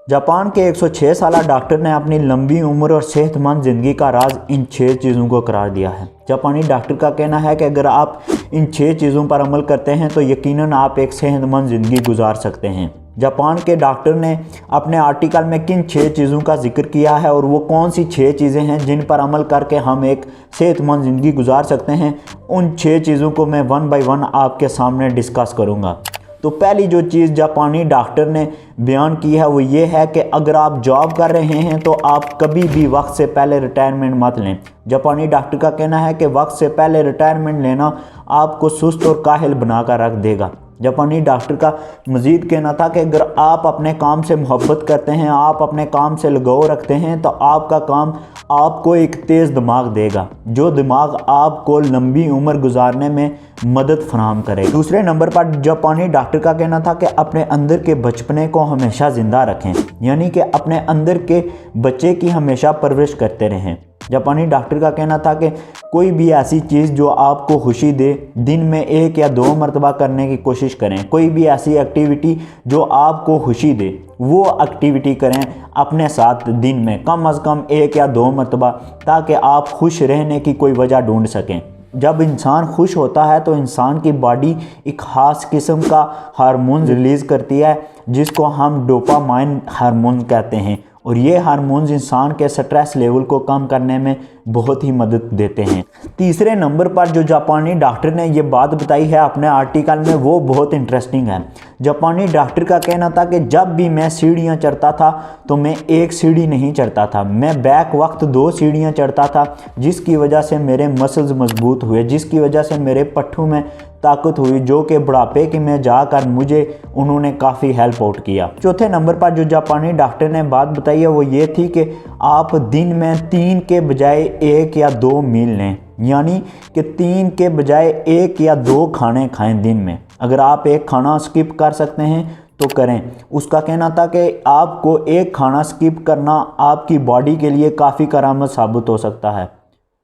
Japan के 106 साला doctor ने अपनी लंबी उम्र और सेहतमंद ज़िंदगी का राज इन 6 चीज़ों को करार दिया है। जापानी डॉक्टर का कहना है कि अगर आप इन 6 चीज़ों पर अमल करते हैं तो यकीनन आप एक सेहतमंद ज़िंदगी गुजार सकते हैं। जापान के डॉक्टर ने अपने आर्टिकल में किन 6 चीज़ों का जिक्र किया है और वो कौन सी 6 चीज़ें हैं जिन पर अमल करके हम एक सेहतमंद ज़िंदगी गुजार सकते हैं, उन 6 चीज़ों को मैं 1 बाय 1 आपके सामने डिस्कस करूँगा। तो पहली जो चीज़ जापानी डॉक्टर ने बयान की है वो ये है कि अगर आप जॉब कर रहे हैं तो आप कभी भी वक्त से पहले रिटायरमेंट मत लें। जापानी डॉक्टर का कहना है कि वक्त से पहले रिटायरमेंट लेना आपको सुस्त और काहिल बनाकर रख देगा। जापानी डॉक्टर का मज़ीद कहना था कि अगर आप अपने काम से मोहब्बत करते हैं, आप अपने काम से लगाव रखते हैं तो आपका काम आपको एक तेज़ दिमाग देगा, जो दिमाग आपको लंबी उम्र गुजारने में मदद फराहम करे। दूसरे नंबर पर जापानी डॉक्टर का कहना था कि अपने अंदर के बचपने को हमेशा ज़िंदा रखें, यानी कि अपने अंदर के बच्चे की हमेशा परवरिश करते रहें। जापानी डॉक्टर का कहना था कि कोई भी ऐसी चीज़ जो आपको खुशी दे, दिन में 1 या 2 मरतबा करने की कोशिश करें। कोई भी ऐसी एक्टिविटी जो आपको खुशी दे वो एक्टिविटी करें अपने साथ दिन में कम अज़ कम 1 या 2 मरतबा, ताकि आप खुश रहने की कोई वजह ढूंढ सकें। जब इंसान खुश होता है तो इंसान की बॉडी एक ख़ास किस्म का हार्मोन रिलीज़ करती है जिसको हम डोपामाइन हार्मोन कहते हैं, और ये हार्मोन्स इंसान के स्ट्रेस लेवल को कम करने में बहुत ही मदद देते हैं। तीसरे नंबर पर जो जापानी डॉक्टर ने ये बात बताई है अपने आर्टिकल में वो बहुत इंटरेस्टिंग है। जापानी डॉक्टर का कहना था कि जब भी मैं सीढ़ियाँ चढ़ता था तो मैं 1 सीढ़ी नहीं चढ़ता था, मैं बैक वक्त 2 सीढ़ियाँ चढ़ता था, जिसकी वजह से मेरे मसल्स मजबूत हुए, जिसकी वजह से मेरे पट्ठों में ताकत हुई, जो कि बुढ़ापे के में जाकर मुझे उन्होंने काफ़ी हेल्प आउट किया। चौथे नंबर पर जो जापानी डॉक्टर ने बात बताई है वो ये थी कि आप दिन में 3 के बजाय 1 या 2 मील लें, यानी कि 3 के बजाय 1 या 2 खाने खाएं दिन में। अगर आप एक खाना स्किप कर सकते हैं तो करें। उसका कहना था कि आपको एक खाना स्किप करना आपकी बॉडी के लिए काफ़ी करामत साबित हो सकता है।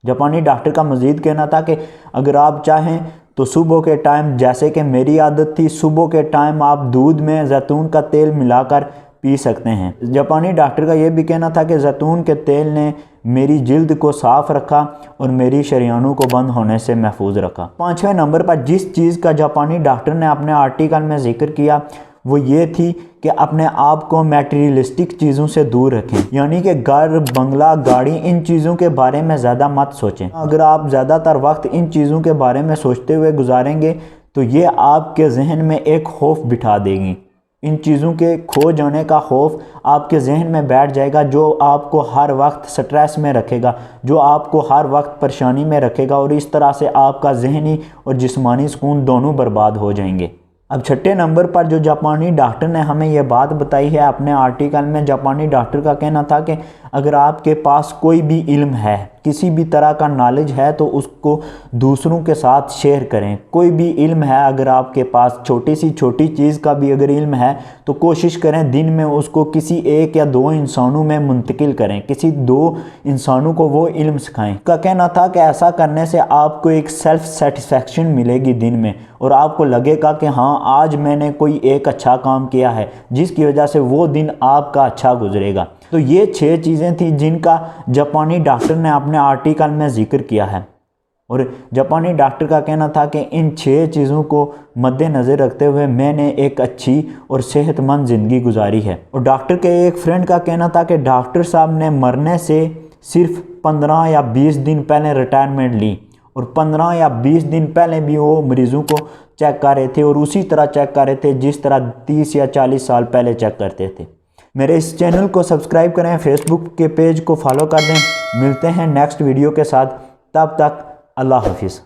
जापानी डॉक्टर का मज़ीद कहना था कि अगर आप चाहें तो सुबह के टाइम, जैसे कि मेरी आदत थी, सुबह के टाइम आप दूध में जैतून का तेल मिलाकर पी सकते हैं। जापानी डॉक्टर का ये भी कहना था कि जैतून के तेल ने मेरी जिल्द को साफ़ रखा और मेरी शरीयानों को बंद होने से महफूज रखा। 5वें नंबर पर जिस चीज़ का जापानी डॉक्टर ने अपने आर्टिकल में जिक्र किया वो ये थी कि अपने आप को मैटेरियलिस्टिक चीज़ों से दूर रखें, यानी कि घर, बंगला, गाड़ी, इन चीज़ों के बारे में ज़्यादा मत सोचें। अगर आप ज़्यादातर वक्त इन चीज़ों के बारे में सोचते हुए गुजारेंगे तो ये आपके जहन में एक खौफ बिठा देगी। इन चीज़ों के खो जाने का खौफ आपके जहन में बैठ जाएगा, जो आपको हर वक्त स्ट्रेस में रखेगा, जो आपको हर वक्त परेशानी में रखेगा, और इस तरह से आपका जहनी और जिस्मानी सुकून दोनों बर्बाद हो जाएंगे। अब 6ठे नंबर पर जो जापानी डॉक्टर ने हमें यह बात बताई है अपने आर्टिकल में, जापानी डॉक्टर का कहना था कि अगर आपके पास कोई भी इल्म है, किसी भी तरह का नॉलेज है, तो उसको दूसरों के साथ शेयर करें। कोई भी इल्म है, अगर आपके पास छोटी सी छोटी चीज़ का भी अगर इल्म है तो कोशिश करें दिन में उसको किसी 1 या 2 इंसानों में मुंतकिल करें, किसी 2 इंसानों को वो इल्म सिखाएं। का कहना था कि ऐसा करने से आपको एक सेल्फ सेटिस्फेक्शन मिलेगी दिन में, और आपको लगेगा कि हाँ आज मैंने कोई एक अच्छा काम किया है, जिसकी वजह से वो दिन आपका अच्छा गुजरेगा। तो ये 6 चीज़ें थी जिनका जापानी डॉक्टर ने अपने आर्टिकल में जिक्र किया है, और जापानी डॉक्टर का कहना था कि इन 6 चीज़ों को मद्देनज़र रखते हुए मैंने एक अच्छी और सेहतमंद ज़िंदगी गुजारी है। और डॉक्टर के एक फ्रेंड का कहना था कि डॉक्टर साहब ने मरने से सिर्फ 15 या 20 दिन पहले रिटायरमेंट ली, और 15 या 20 दिन पहले भी वो मरीज़ों को चेक कर रहे थे, और उसी तरह चेक कर रहे थे जिस तरह 30 या 40 साल पहले चेक करते थे। मेरे इस चैनल को सब्सक्राइब करें, फेसबुक के पेज को फॉलो कर दें। मिलते हैं नेक्स्ट वीडियो के साथ, तब तक अल्लाह हाफिज़।